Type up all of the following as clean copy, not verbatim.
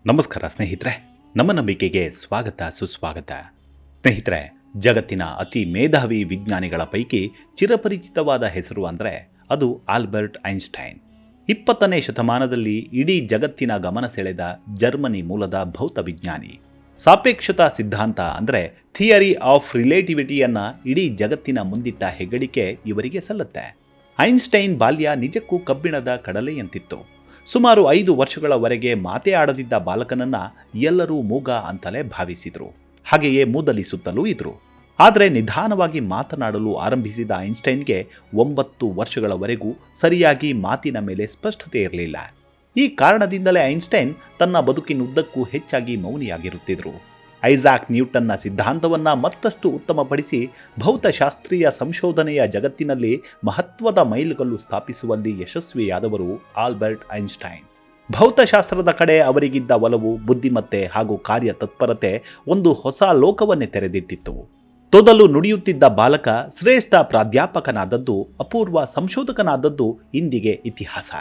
ನಮಸ್ಕಾರ ಸ್ನೇಹಿತರೆ, ನಮ್ಮ ನಂಬಿಕೆಗೆ ಸ್ವಾಗತ ಸುಸ್ವಾಗತ. ಸ್ನೇಹಿತರೆ, ಜಗತ್ತಿನ ಅತಿ ಮೇಧಾವಿ ವಿಜ್ಞಾನಿಗಳ ಪೈಕಿ ಚಿರಪರಿಚಿತವಾದ ಹೆಸರು ಅಂದರೆ ಅದು ಆಲ್ಬರ್ಟ್ ಐನ್ಸ್ಟೈನ್. 20ನೇ ಶತಮಾನದಲ್ಲಿ ಇಡೀ ಜಗತ್ತಿನ ಗಮನ ಸೆಳೆದ ಜರ್ಮನಿ ಮೂಲದ ಭೌತ ವಿಜ್ಞಾನಿ. ಸಾಪೇಕ್ಷತಾ ಸಿದ್ಧಾಂತ ಅಂದರೆ ಥಿಯರಿ ಆಫ್ ರಿಲೇಟಿವಿಟಿಯನ್ನು ಇಡೀ ಜಗತ್ತಿನ ಮುಂದಿಟ್ಟ ಹೆಗ್ಗಳಿಕೆ ಇವರಿಗೆ ಸಲ್ಲುತ್ತೆ. ಐನ್ಸ್ಟೈನ್ ಬಾಲ್ಯ ನಿಜಕ್ಕೂ ಕಬ್ಬಿಣದ ಕಡಲೆಯಂತಿತ್ತು. ಸುಮಾರು 5 ವರ್ಷಗಳವರೆಗೆ ಮಾತೇ ಆಡದಿದ್ದ ಬಾಲಕನನ್ನ ಎಲ್ಲರೂ ಮೂಗ ಅಂತಲೇ ಭಾವಿಸಿದ್ರು. ಹಾಗೆಯೇ ಮೂದಲಿಸುತ್ತಲೂ ಇದ್ರು. ಆದರೆ ನಿಧಾನವಾಗಿ ಮಾತನಾಡಲು ಆರಂಭಿಸಿದ ಐನ್ಸ್ಟೈನ್ಗೆ 9 ವರ್ಷಗಳವರೆಗೂ ಸರಿಯಾಗಿ ಮಾತಿನ ಮೇಲೆ ಸ್ಪಷ್ಟತೆ ಇರಲಿಲ್ಲ. ಈ ಕಾರಣದಿಂದಲೇ ಐನ್ಸ್ಟೈನ್ ತನ್ನ ಬದುಕಿನುದ್ದಕ್ಕೂ ಹೆಚ್ಚಾಗಿ ಮೌನಿಯಾಗಿರುತ್ತಿದ್ರು. ಐಸಾಕ್ ನ್ಯೂಟನ್ನ ಸಿದ್ಧಾಂತವನ್ನು ಮತ್ತಷ್ಟು ಉತ್ತಮಪಡಿಸಿ ಭೌತಶಾಸ್ತ್ರೀಯ ಸಂಶೋಧನೆಯ ಜಗತ್ತಿನಲ್ಲಿ ಮಹತ್ವದ ಮೈಲುಗಲ್ಲು ಸ್ಥಾಪಿಸುವಲ್ಲಿ ಯಶಸ್ವಿಯಾದವರು ಆಲ್ಬರ್ಟ್ ಐನ್ಸ್ಟೈನ್. ಭೌತಶಾಸ್ತ್ರದ ಕಡೆ ಅವರಿಗಿದ್ದ ಒಲವು, ಬುದ್ಧಿಮತ್ತೆ ಹಾಗೂ ಕಾರ್ಯತತ್ಪರತೆ ಒಂದು ಹೊಸ ಲೋಕವನ್ನೇ ತೆರೆದಿಟ್ಟಿತ್ತು. ತೊದಲು ನುಡಿಯುತ್ತಿದ್ದ ಬಾಲಕ ಶ್ರೇಷ್ಠ ಪ್ರಾಧ್ಯಾಪಕನಾದದ್ದು, ಅಪೂರ್ವ ಸಂಶೋಧಕನಾದದ್ದು ಇಂದಿಗೆ ಇತಿಹಾಸ.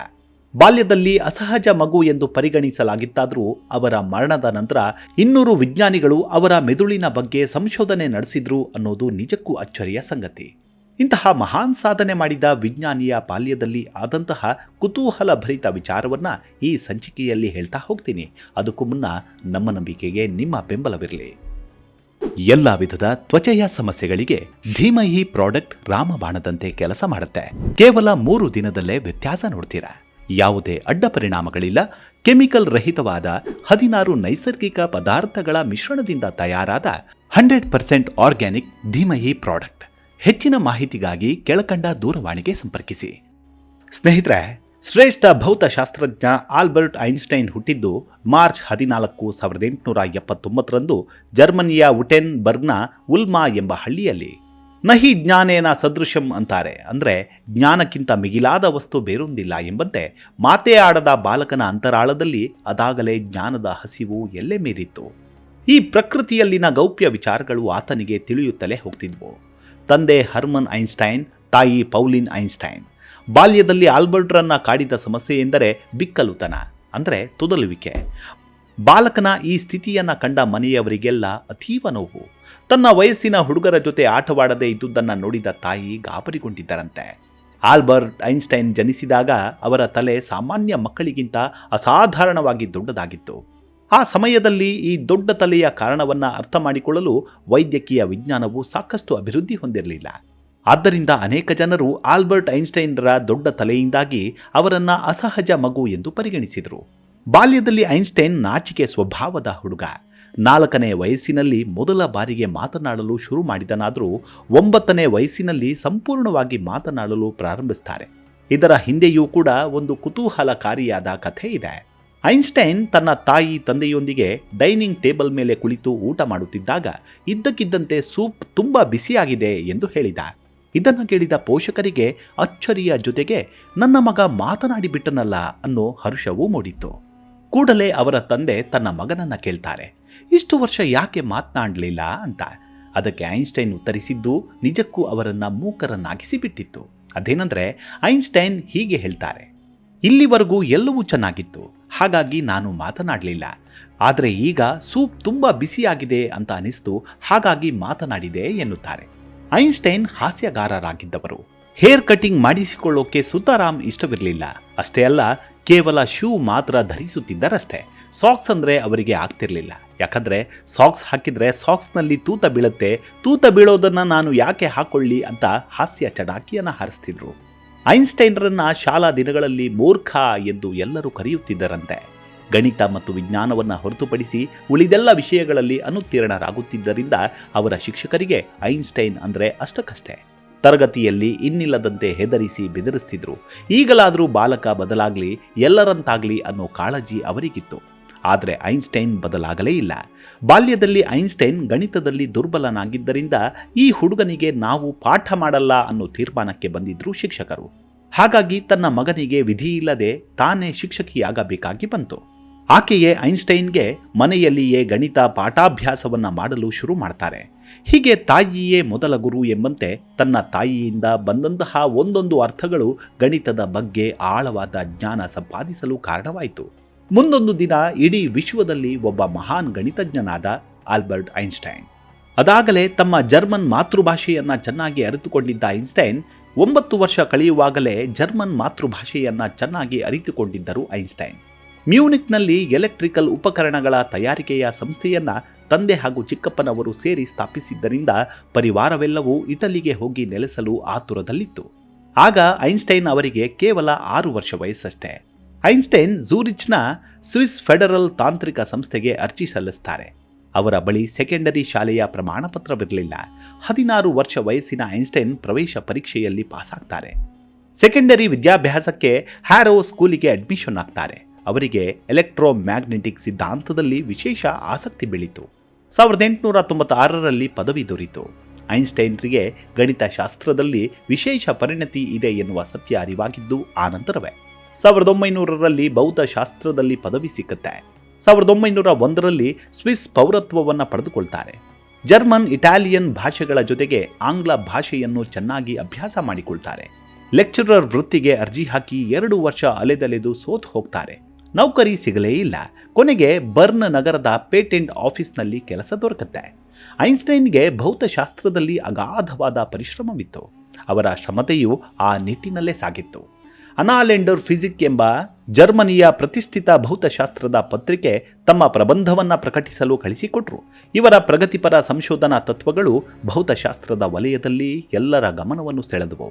ಬಾಲ್ಯದಲ್ಲಿ ಅಸಹಜ ಮಗು ಎಂದು ಪರಿಗಣಿಸಲಾಗಿತ್ತಾದರೂ ಅವರ ಮರಣದ ನಂತರ 200 ವಿಜ್ಞಾನಿಗಳು ಅವರ ಮೆದುಳಿನ ಬಗ್ಗೆ ಸಂಶೋಧನೆ ನಡೆಸಿದ್ರು ಅನ್ನೋದು ನಿಜಕ್ಕೂ ಅಚ್ಚರಿಯ ಸಂಗತಿ. ಇಂತಹ ಮಹಾನ್ ಸಾಧನೆ ಮಾಡಿದ ವಿಜ್ಞಾನಿಯ ಬಾಲ್ಯದಲ್ಲಿ ಆದಂತಹ ಕುತೂಹಲ ಭರಿತ ವಿಚಾರವನ್ನ ಈ ಸಂಚಿಕೆಯಲ್ಲಿ ಹೇಳ್ತಾ ಹೋಗ್ತೀನಿ. ಅದಕ್ಕೂ ಮುನ್ನ ನಮ್ಮ ನಂಬಿಕೆಗೆ ನಿಮ್ಮ ಬೆಂಬಲವಿರಲಿ. ಎಲ್ಲ ವಿಧದ ತ್ವಚೆಯ ಸಮಸ್ಯೆಗಳಿಗೆ ಧೀಮಹಿ ಪ್ರಾಡಕ್ಟ್ ರಾಮಬಾಣದಂತೆ ಕೆಲಸ ಮಾಡುತ್ತೆ. ಕೇವಲ 3 ದಿನದಲ್ಲೇ ವ್ಯತ್ಯಾಸ ನೋಡ್ತೀರಾ. ಯಾವುದೇ ಅಡ್ಡ ಪರಿಣಾಮಗಳಿಲ್ಲ. ಕೆಮಿಕಲ್ ರಹಿತವಾದ 16 ನೈಸರ್ಗಿಕ ಪದಾರ್ಥಗಳ ಮಿಶ್ರಣದಿಂದ ತಯಾರಾದ 100% ಆರ್ಗ್ಯಾನಿಕ್ ಧೀಮಹಿ ಪ್ರಾಡಕ್ಟ್. ಹೆಚ್ಚಿನ ಮಾಹಿತಿಗಾಗಿ ಕೆಳಕಂಡ ದೂರವಾಣಿಗೆ ಸಂಪರ್ಕಿಸಿ. ಸ್ನೇಹಿತರೆ, ಶ್ರೇಷ್ಠ ಭೌತಶಾಸ್ತ್ರಜ್ಞ ಆಲ್ಬರ್ಟ್ ಐನ್ಸ್ಟೈನ್ ಹುಟ್ಟಿದ್ದು ಮಾರ್ಚ್ 14, 1879ರಂದು ಜರ್ಮನಿಯ ವುಟೆನ್ಬರ್ಗ್ನ ಉಲ್ಮಾ ಎಂಬ ಹಳ್ಳಿಯಲ್ಲಿ. ನಹಿ ಜ್ಞಾನೇನ ಸದೃಶಂ ಅಂತಾರೆ. ಅಂದರೆ ಜ್ಞಾನಕ್ಕಿಂತ ಮಿಗಿಲಾದ ವಸ್ತು ಬೇರೊಂದಿಲ್ಲ ಎಂಬಂತೆ ಮಾತೇ ಆಡದ ಬಾಲಕನ ಅಂತರಾಳದಲ್ಲಿ ಅದಾಗಲೇ ಜ್ಞಾನದ ಹಸಿವು ಎಲ್ಲೆ ಮೀರಿತ್ತು. ಈ ಪ್ರಕೃತಿಯಲ್ಲಿನ ಗೌಪ್ಯ ವಿಚಾರಗಳು ಆತನಿಗೆ ತಿಳಿಯುತ್ತಲೇ ಹೋಗ್ತಿದ್ವು. ತಂದೆ ಹರ್ಮನ್ ಐನ್ಸ್ಟೈನ್, ತಾಯಿ ಪೌಲಿನ್ ಐನ್ಸ್ಟೈನ್. ಬಾಲ್ಯದಲ್ಲಿ ಆಲ್ಬರ್ಟ್ರನ್ನ ಕಾಡಿದ ಸಮಸ್ಯೆ ಎಂದರೆ ಬಿಕ್ಕಲುತನ, ಅಂದರೆ ತೊದಲುವಿಕೆ. ಬಾಲಕನ ಈ ಸ್ಥಿತಿಯನ್ನು ಕಂಡ ಮನೆಯವರಿಗೆಲ್ಲ ಅತೀವ ನೋವು. ತನ್ನ ವಯಸ್ಸಿನ ಹುಡುಗರ ಜೊತೆ ಆಟವಾಡದೇ ಇದ್ದುದನ್ನು ನೋಡಿದ ತಾಯಿ ಗಾಬರಿಗೊಂಡಿದ್ದರಂತೆ. ಆಲ್ಬರ್ಟ್ ಐನ್ಸ್ಟೈನ್ ಜನಿಸಿದಾಗ ಅವರ ತಲೆ ಸಾಮಾನ್ಯ ಮಕ್ಕಳಿಗಿಂತ ಅಸಾಧಾರಣವಾಗಿ ದೊಡ್ಡದಾಗಿತ್ತು. ಆ ಸಮಯದಲ್ಲಿ ಈ ದೊಡ್ಡ ತಲೆಯ ಕಾರಣವನ್ನು ಅರ್ಥ ಮಾಡಿಕೊಳ್ಳಲು ವೈದ್ಯಕೀಯ ವಿಜ್ಞಾನವು ಸಾಕಷ್ಟು ಅಭಿವೃದ್ಧಿ ಹೊಂದಿರಲಿಲ್ಲ. ಆದ್ದರಿಂದ ಅನೇಕ ಜನರು ಆಲ್ಬರ್ಟ್ ಐನ್ಸ್ಟೈನ್ರ ದೊಡ್ಡ ತಲೆಯಿಂದಾಗಿ ಅವರನ್ನು ಅಸಹಜ ಮಗು ಎಂದು ಪರಿಗಣಿಸಿದರು. ಬಾಲ್ಯದಲ್ಲಿ ಐನ್ಸ್ಟೈನ್ ನಾಚಿಕೆ ಸ್ವಭಾವದ ಹುಡುಗ. 4ನೇ ವಯಸ್ಸಿನಲ್ಲಿ ಮೊದಲ ಬಾರಿಗೆ ಮಾತನಾಡಲು ಶುರು ಮಾಡಿದನಾದರೂ 9ನೇ ವಯಸ್ಸಿನಲ್ಲಿ ಸಂಪೂರ್ಣವಾಗಿ ಮಾತನಾಡಲು ಪ್ರಾರಂಭಿಸ್ತಾರೆ. ಇದರ ಹಿಂದೆಯೂ ಕೂಡ ಒಂದು ಕುತೂಹಲಕಾರಿಯಾದ ಕಥೆ ಇದೆ. ಐನ್ಸ್ಟೈನ್ ತನ್ನ ತಾಯಿ ತಂದೆಯೊಂದಿಗೆ ಡೈನಿಂಗ್ ಟೇಬಲ್ ಮೇಲೆ ಕುಳಿತು ಊಟ ಮಾಡುತ್ತಿದ್ದಾಗ ಇದ್ದಕ್ಕಿದ್ದಂತೆ ಸೂಪ್ ತುಂಬ ಬಿಸಿಯಾಗಿದೆ ಎಂದು ಹೇಳಿದ. ಇದನ್ನು ಕೇಳಿದ ಪೋಷಕರಿಗೆ ಅಚ್ಚರಿಯ ಜೊತೆಗೆ ನನ್ನ ಮಗ ಮಾತನಾಡಿಬಿಟ್ಟನಲ್ಲ ಅನ್ನೋ ಹರ್ಷವೂ ಮೂಡಿತ್ತು. ಕೂಡಲೇ ಅವರ ತಂದೆ ತನ್ನ ಮಗನನ್ನ ಕೇಳ್ತಾರೆ, ಇಷ್ಟು ವರ್ಷ ಯಾಕೆ ಮಾತನಾಡಲಿಲ್ಲ ಅಂತ. ಅದಕ್ಕೆ ಐನ್ಸ್ಟೈನ್ ಉತ್ತರಿಸಿದ್ದು ನಿಜಕ್ಕೂ ಅವರನ್ನ ಮೂಕರನ್ನಾಗಿಸಿ ಬಿಟ್ಟಿತ್ತು. ಅದೇನೆಂದರೆ, ಐನ್ಸ್ಟೈನ್ ಹೀಗೆ ಹೇಳ್ತಾರೆ, ಇಲ್ಲಿವರೆಗೂ ಎಲ್ಲವೂ ಚೆನ್ನಾಗಿತ್ತು, ಹಾಗಾಗಿ ನಾನು ಮಾತನಾಡಲಿಲ್ಲ. ಆದರೆ ಈಗ ಸೂಪ್ ತುಂಬ ಬಿಸಿಯಾಗಿದೆ ಅಂತ ಅನಿಸ್ತು, ಹಾಗಾಗಿ ಮಾತನಾಡಿದೆ ಎನ್ನುತ್ತಾರೆ. ಐನ್ಸ್ಟೈನ್ ಹಾಸ್ಯಗಾರರಾಗಿದ್ದವರು. ಹೇರ್ ಕಟಿಂಗ್ ಮಾಡಿಸಿಕೊಳ್ಳೋಕೆ ಸುತಾರಾಮ್ ಇಷ್ಟವಿರಲಿಲ್ಲ. ಅಷ್ಟೇ ಅಲ್ಲ, ಕೇವಲ ಶೂ ಮಾತ್ರ ಧರಿಸುತ್ತಿದ್ದರಷ್ಟೇ. ಸಾಕ್ಸ್ ಅಂದರೆ ಅವರಿಗೆ ಆಗ್ತಿರ್ಲಿಲ್ಲ. ಯಾಕಂದರೆ ಸಾಕ್ಸ್ ಹಾಕಿದರೆ ಸಾಕ್ಸ್ನಲ್ಲಿ ತೂತ ಬೀಳುತ್ತೆ, ತೂತ ಬೀಳೋದನ್ನು ನಾನು ಯಾಕೆ ಹಾಕೊಳ್ಳಿ ಅಂತ ಹಾಸ್ಯ ಚಡಾಕಿಯನ್ನು ಹಾರಿಸ್ತಿದ್ರು. ಐನ್ಸ್ಟೈನ್ರನ್ನ ಶಾಲಾ ದಿನಗಳಲ್ಲಿ ಮೂರ್ಖ ಎಂದು ಎಲ್ಲರೂ ಕರೆಯುತ್ತಿದ್ದರಂತೆ. ಗಣಿತ ಮತ್ತು ವಿಜ್ಞಾನವನ್ನು ಹೊರತುಪಡಿಸಿ ಉಳಿದೆಲ್ಲ ವಿಷಯಗಳಲ್ಲಿ ಅನುತ್ತೀರ್ಣರಾಗುತ್ತಿದ್ದರಿಂದ ಅವರ ಶಿಕ್ಷಕರಿಗೆ ಐನ್ಸ್ಟೈನ್ ಅಂದರೆ ಅಷ್ಟಕ್ಕಷ್ಟೇ. ತರಗತಿಯಲ್ಲಿ ಇನ್ನಿಲ್ಲದಂತೆ ಹೆದರಿಸಿ ಬೆದರಿಸ್ತಿದ್ರು. ಈಗಲಾದರೂ ಬಾಲಕ ಬದಲಾಗಲಿ, ಎಲ್ಲರಂತಾಗಲಿ ಅನ್ನೋ ಕಾಳಜಿ ಅವರಿಗಿತ್ತು. ಆದರೆ ಐನ್ಸ್ಟೈನ್ ಬದಲಾಗಲೇ ಇಲ್ಲ. ಬಾಲ್ಯದಲ್ಲಿ ಐನ್ಸ್ಟೈನ್ ಗಣಿತದಲ್ಲಿ ದುರ್ಬಲನಾಗಿದ್ದರಿಂದ ಈ ಹುಡುಗನಿಗೆ ನಾವು ಪಾಠ ಮಾಡಲ್ಲ ಅನ್ನೋ ತೀರ್ಮಾನಕ್ಕೆ ಬಂದಿದ್ರು ಶಿಕ್ಷಕರು. ಹಾಗಾಗಿ ತನ್ನ ಮಗನಿಗೆ ವಿಧಿಯಿಲ್ಲದೆ ತಾನೇ ಶಿಕ್ಷಕಿಯಾಗಬೇಕಾಗಿ ಬಂತು. ಆಕೆಯೇ ಐನ್ಸ್ಟೈನ್ಗೆ ಮನೆಯಲ್ಲಿಯೇ ಗಣಿತ ಪಾಠಾಭ್ಯಾಸವನ್ನು ಮಾಡಲು ಶುರು ಮಾಡ್ತಾರೆ. ಹೀಗೆ ತಾಯಿಯೇ ಮೊದಲ ಗುರು ಎಂಬಂತೆ ತನ್ನ ತಾಯಿಯಿಂದ ಬಂದಂತಹ ಒಂದೊಂದು ಅರ್ಥಗಳು ಗಣಿತದ ಬಗ್ಗೆ ಆಳವಾದ ಜ್ಞಾನ ಸಂಪಾದಿಸಲು ಕಾರಣವಾಯಿತು. ಮುಂದೊಂದು ದಿನ ಇಡೀ ವಿಶ್ವದಲ್ಲಿ ಒಬ್ಬ ಮಹಾನ್ ಗಣಿತಜ್ಞನಾದ ಆಲ್ಬರ್ಟ್ ಐನ್ಸ್ಟೈನ್. ಅದಾಗಲೇ ತಮ್ಮ ಜರ್ಮನ್ ಮಾತೃಭಾಷೆಯನ್ನ ಚೆನ್ನಾಗಿ ಅರಿತುಕೊಂಡಿದ್ದ ಐನ್ಸ್ಟೈನ್ 9 ವರ್ಷ ಕಳೆಯುವಾಗಲೇ ಜರ್ಮನ್ ಮಾತೃಭಾಷೆಯನ್ನ ಚೆನ್ನಾಗಿ ಅರಿತುಕೊಂಡಿದ್ದರು ಐನ್ಸ್ಟೈನ್. ಮ್ಯೂನಿಕ್ನಲ್ಲಿ ಎಲೆಕ್ಟ್ರಿಕಲ್ ಉಪಕರಣಗಳ ತಯಾರಿಕೆಯ ಸಂಸ್ಥೆಯನ್ನ ತಂದೆ ಹಾಗೂ ಚಿಕ್ಕಪ್ಪನವರು ಸೇರಿ ಸ್ಥಾಪಿಸಿದ್ದರಿಂದ ಪರಿವಾರವೆಲ್ಲವೂ ಇಟಲಿಗೆ ಹೋಗಿ ನೆಲೆಸಲು ಆತುರದಲ್ಲಿತ್ತು. ಆಗ ಐನ್ಸ್ಟೈನ್ ಅವರಿಗೆ ಕೇವಲ 6 ವರ್ಷ ವಯಸ್ಸಷ್ಟೇ. ಐನ್ಸ್ಟೈನ್ ಝೂರಿಚ್ನ ಸ್ವಿಸ್ ಫೆಡರಲ್ ತಾಂತ್ರಿಕ ಸಂಸ್ಥೆಗೆ ಅರ್ಜಿ ಸಲ್ಲಿಸುತ್ತಾರೆ. ಅವರ ಬಳಿ ಸೆಕೆಂಡರಿ ಶಾಲೆಯ ಪ್ರಮಾಣಪತ್ರವಿರಲಿಲ್ಲ. 16 ವರ್ಷ ವಯಸ್ಸಿನ ಐನ್ಸ್ಟೈನ್ ಪ್ರವೇಶ ಪರೀಕ್ಷೆಯಲ್ಲಿ ಪಾಸಾಗ್ತಾರೆ. ಸೆಕೆಂಡರಿ ವಿದ್ಯಾಭ್ಯಾಸಕ್ಕೆ ಹ್ಯಾರೋ ಸ್ಕೂಲಿಗೆ ಅಡ್ಮಿಷನ್ ಆಗ್ತಾರೆ. ಅವರಿಗೆ ಎಲೆಕ್ಟ್ರೋಮ್ಯಾಗ್ನೆಟಿಕ್ ಸಿದ್ಧಾಂತದಲ್ಲಿ ವಿಶೇಷ ಆಸಕ್ತಿ ಬೆಳೀತು. 1896ರಲ್ಲಿ ಪದವಿ ದೊರೆಯಿತು. ಐನ್ಸ್ಟೈನ್ರಿಗೆ ಗಣಿತಶಾಸ್ತ್ರದಲ್ಲಿ ವಿಶೇಷ ಪರಿಣತಿ ಇದೆ ಎನ್ನುವ ಸತ್ಯ ಅರಿವಾಗಿದ್ದು ಆನಂತರವೇ. 1900ರಲ್ಲಿ ಭೌತಶಾಸ್ತ್ರದಲ್ಲಿ ಪದವಿ ಸಿಕ್ಕುತ್ತೆ. 1901ರಲ್ಲಿ ಸ್ವಿಸ್ ಪೌರತ್ವವನ್ನು ಪಡೆದುಕೊಳ್ತಾರೆ. ಜರ್ಮನ್, ಇಟಾಲಿಯನ್ ಭಾಷೆಗಳ ಜೊತೆಗೆ ಆಂಗ್ಲ ಭಾಷೆಯನ್ನು ಚೆನ್ನಾಗಿ ಅಭ್ಯಾಸ ಮಾಡಿಕೊಳ್ತಾರೆ. ಲೆಕ್ಚರರ್ ವೃತ್ತಿಗೆ ಅರ್ಜಿ ಹಾಕಿ 2 ವರ್ಷ ಅಲೆದಲೆದು ಸೋತು ಹೋಗ್ತಾರೆ. ನೌಕರಿ ಸಿಗಲೇ ಇಲ್ಲ. ಕೊನೆಗೆ ಬರ್ನ್ ನಗರದ ಪೇಟೆಂಟ್ ಆಫೀಸ್ನಲ್ಲಿ ಕೆಲಸ ದೊರಕುತ್ತೆ. ಐನ್ಸ್ಟೈನ್ಗೆ ಭೌತಶಾಸ್ತ್ರದಲ್ಲಿ ಅಗಾಧವಾದ ಪರಿಶ್ರಮವಿತ್ತು. ಅವರ ಶ್ರಮತೆಯು ಆ ನಿಟ್ಟಿನಲ್ಲೇ ಸಾಗಿತ್ತು. ಅನಾಲೆಂಡರ್ ಫಿಸಿಕ್ ಎಂಬ ಜರ್ಮನಿಯ ಪ್ರತಿಷ್ಠಿತ ಭೌತಶಾಸ್ತ್ರದ ಪತ್ರಿಕೆ ತಮ್ಮ ಪ್ರಬಂಧವನ್ನು ಪ್ರಕಟಿಸಲು ಕಳಿಸಿಕೊಟ್ರು. ಇವರ ಪ್ರಗತಿಪರ ಸಂಶೋಧನಾ ತತ್ವಗಳು ಭೌತಶಾಸ್ತ್ರದ ವಲಯದಲ್ಲಿ ಎಲ್ಲರ ಗಮನವನ್ನು ಸೆಳೆದವು.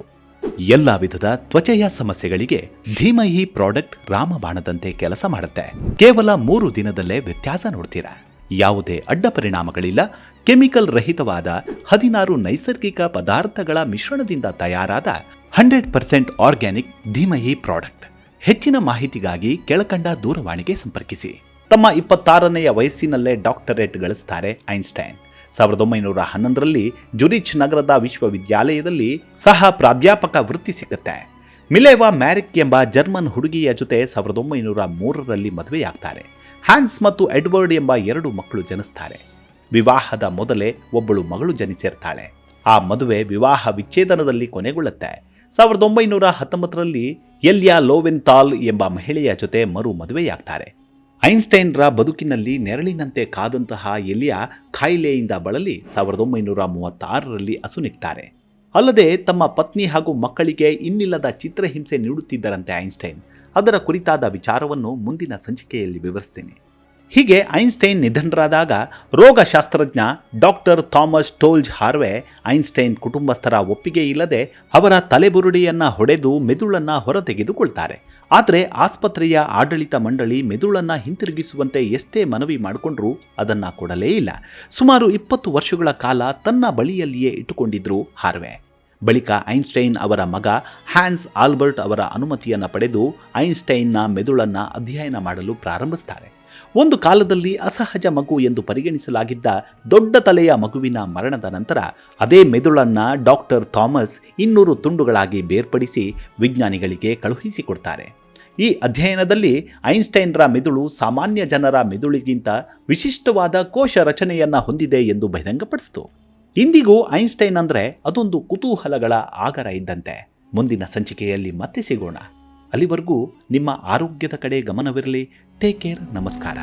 ಎಲ್ಲ ವಿಧದ ತ್ವಚೆಯ ಸಮಸ್ಯೆಗಳಿಗೆ ಧೀಮಹಿ ಪ್ರಾಡಕ್ಟ್ ರಾಮಬಾಣದಂತೆ ಕೆಲಸ ಮಾಡುತ್ತೆ. ಕೇವಲ 3 ದಿನದಲ್ಲೇ ವ್ಯತ್ಯಾಸ ನೋಡ್ತೀರಾ. ಯಾವುದೇ ಅಡ್ಡ ಪರಿಣಾಮಗಳಿಲ್ಲ. ಕೆಮಿಕಲ್ ರಹಿತವಾದ 16 ನೈಸರ್ಗಿಕ ಪದಾರ್ಥಗಳ ಮಿಶ್ರಣದಿಂದ ತಯಾರಾದ 100% ಆರ್ಗ್ಯಾನಿಕ್ ಧೀಮಹಿ ಪ್ರಾಡಕ್ಟ್. ಹೆಚ್ಚಿನ ಮಾಹಿತಿಗಾಗಿ ಕೆಳಕಂಡ ದೂರವಾಣಿಗೆ ಸಂಪರ್ಕಿಸಿ. ತಮ್ಮ 26ನೆಯ ವಯಸ್ಸಿನಲ್ಲೇ ಡಾಕ್ಟರೇಟ್ ಗಳಿಸ್ತಾರೆ ಐನ್ಸ್ಟೈನ್. 1911ರಲ್ಲಿ ಜುರಿಚ್ ನಗರದ ವಿಶ್ವವಿದ್ಯಾಲಯದಲ್ಲಿ ಸಹ ಪ್ರಾಧ್ಯಾಪಕ ವೃತ್ತಿ ಸಿಕ್ಕುತ್ತೆ. ಮಿಲೆವಾ ಮ್ಯಾರಿಕ್ ಎಂಬ ಜರ್ಮನ್ ಹುಡುಗಿಯ ಜೊತೆ 1903ರಲ್ಲಿ ಮದುವೆಯಾಗ್ತಾರೆ. ಹ್ಯಾನ್ಸ್ ಮತ್ತು ಎಡ್ವರ್ಡ್ ಎಂಬ 2 ಮಕ್ಕಳು ಜನಿಸ್ತಾರೆ. ವಿವಾಹದ ಮೊದಲೇ ಒಬ್ಬಳು ಮಗಳು ಜನಿಸಿರ್ತಾಳೆ. ಆ ಮದುವೆ ವಿವಾಹ ವಿಚ್ಛೇದನದಲ್ಲಿ ಕೊನೆಗೊಳ್ಳುತ್ತೆ. 1919ರಲ್ಲಿ ಎಲ್ಯಾ ಲೋವೆನ್ಥಾಲ್ ಎಂಬ ಮಹಿಳೆಯ ಜೊತೆ ಮರು ಮದುವೆಯಾಗ್ತಾರೆ. ಐನ್ಸ್ಟೈನ್ರ ಬದುಕಿನಲ್ಲಿ ನೆರಳಿನಂತೆ ಕಾದಂತಹ ಎಲಿಯಾ ಕಾಯಿಲೆಯಿಂದ ಬಳಲಿ 1936ರಲ್ಲಿ ಅಸುನೀಗ್ತಾರೆ. ಅಲ್ಲದೆ ತಮ್ಮ ಪತ್ನಿ ಹಾಗೂ ಮಕ್ಕಳಿಗೆ ಇನ್ನಿಲ್ಲದ ಚಿತ್ರಹಿಂಸೆ ನೀಡುತ್ತಿದ್ದರಂತೆ ಐನ್ಸ್ಟೈನ್. ಅದರ ಕುರಿತಾದ ವಿಚಾರವನ್ನು ಮುಂದಿನ ಸಂಚಿಕೆಯಲ್ಲಿ ವಿವರಿಸ್ತೀನಿ. ಹೀಗೆ ಐನ್ಸ್ಟೈನ್ ನಿಧನರಾದಾಗ ರೋಗಶಾಸ್ತ್ರಜ್ಞ doctor Thomas Stoltz Harvey Einstein ಕುಟುಂಬಸ್ಥರ ಒಪ್ಪಿಗೆ ಇಲ್ಲದೆ ಅವರ ತಲೆಬುರುಡೆಯನ್ನ ಹೊಡೆದು ಮೆದುಳನ್ನ ಹೊರತೆಗೆದುಕೊಳ್ತಾರೆ. ಆದರೆ ಆಸ್ಪತ್ರೆಯ ಆಡಳಿತ ಮಂಡಳಿ ಮೆದುಳನ್ನ ಹಿಂತಿರುಗಿಸುವಂತೆ ಎಷ್ಟೇ ಮನವಿ ಮಾಡಿಕೊಂಡ್ರೂ ಅದನ್ನ ಕೊಡಲೇ ಇಲ್ಲ. ಸುಮಾರು 20 ವರ್ಷಗಳ ಕಾಲ ತನ್ನ ಬಳಿಯಲ್ಲಿಯೇ ಇಟ್ಟುಕೊಂಡಿದ್ರು ಹಾರ್ವೆ. ಬಳಿಕ ಐನ್ಸ್ಟೈನ್ ಅವರ ಮಗ ಹ್ಯಾನ್ಸ್ ಆಲ್ಬರ್ಟ್ ಅವರ ಅನುಮತಿಯನ್ನು ಪಡೆದು ಐನ್ಸ್ಟೈನ್ನ ಮೆದುಳನ್ನ ಅಧ್ಯಯನ ಮಾಡಲು ಪ್ರಾರಂಭಿಸ್ತಾರೆ. ಒಂದು ಕಾಲದಲ್ಲಿ ಅಸಹಜ ಮಗು ಎಂದು ಪರಿಗಣಿಸಲಾಗಿದ್ದ ದೊಡ್ಡ ತಲೆಯ ಮಗುವಿನ ಮರಣದ ನಂತರ ಅದೇ ಮೆದುಳನ್ನ ಡಾಕ್ಟರ್ ಥಾಮಸ್ 200 ತುಂಡುಗಳಾಗಿ ಬೇರ್ಪಡಿಸಿ ವಿಜ್ಞಾನಿಗಳಿಗೆ ಕಳುಹಿಸಿಕೊಡ್ತಾರೆ. ಈ ಅಧ್ಯಯನದಲ್ಲಿ ಐನ್ಸ್ಟೈನ್ರ ಮೆದುಳು ಸಾಮಾನ್ಯ ಜನರ ಮೆದುಳಿಗಿಂತ ವಿಶಿಷ್ಟವಾದ ಕೋಶ ರಚನೆಯನ್ನ ಹೊಂದಿದೆ ಎಂದು ಬಹಿರಂಗಪಡಿಸಿತು. ಇಂದಿಗೂ ಐನ್ಸ್ಟೈನ್ ಅಂದರೆ ಅದೊಂದು ಕುತೂಹಲಗಳ ಆಗರ ಇದ್ದಂತೆ. ಮುಂದಿನ ಸಂಚಿಕೆಯಲ್ಲಿ ಮತ್ತೆ ಸಿಗೋಣ. ಅಲ್ಲಿವರೆಗೂ ನಿಮ್ಮ ಆರೋಗ್ಯದ ಕಡೆ ಗಮನವಿರಲಿ. Take care. ನಮಸ್ಕಾರ.